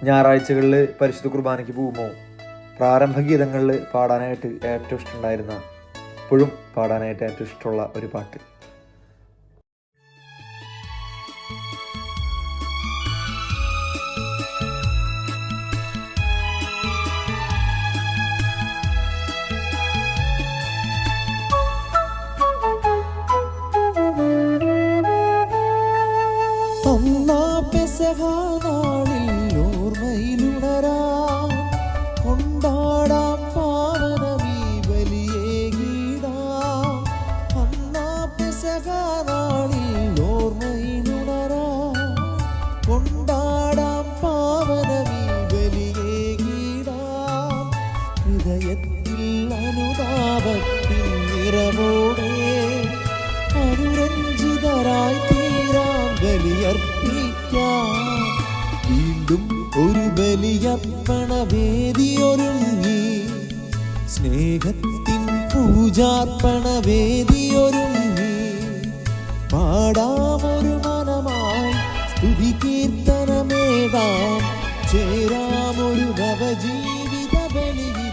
ഞായറാഴ്ചകളിൽ പരിശുദ്ധ കുർബാനയ്ക്ക് പോകുമ്പോൾ പ്രാരംഭ ഗീതങ്ങളിൽ പാടാനായിട്ട് ഏറ്റവും ഇഷ്ടമുണ്ടായിരുന്ന, ഇപ്പോഴും പാടാനായിട്ട് ഏറ്റവും ഇഷ്ടമുള്ള ഒരു പാട്ട്. ഓർമ്മയിലുണരാം കൊണ്ടാടാം പാവനമീ ബലിയേകിടാം. അന്നാ പെസഹ നാളിൽ ഓർമ്മയിലുണരാം കൊണ്ടാടാം പാവനമീ ബലിയേകിടാം. ഹൃദയത്തിൽ അനുതാപത്തിൻ നിറവോടെ അനുരഞ്ജിതരായി തീരാം ബലിയർപ്പിക്കാം. വീണ്ടും ഒരു ബലിയർപ്പണ വേദിയൊരുങ്ങി, സ്നേഹത്തിൻ പൂജാർപ്പണ വേദിയൊരുങ്ങി. പാടാമൊരു മനമായി സ്തുതി കീർത്തനമേകാം, ചേരാമൊരു നവജീവിത ബലിയിൽ.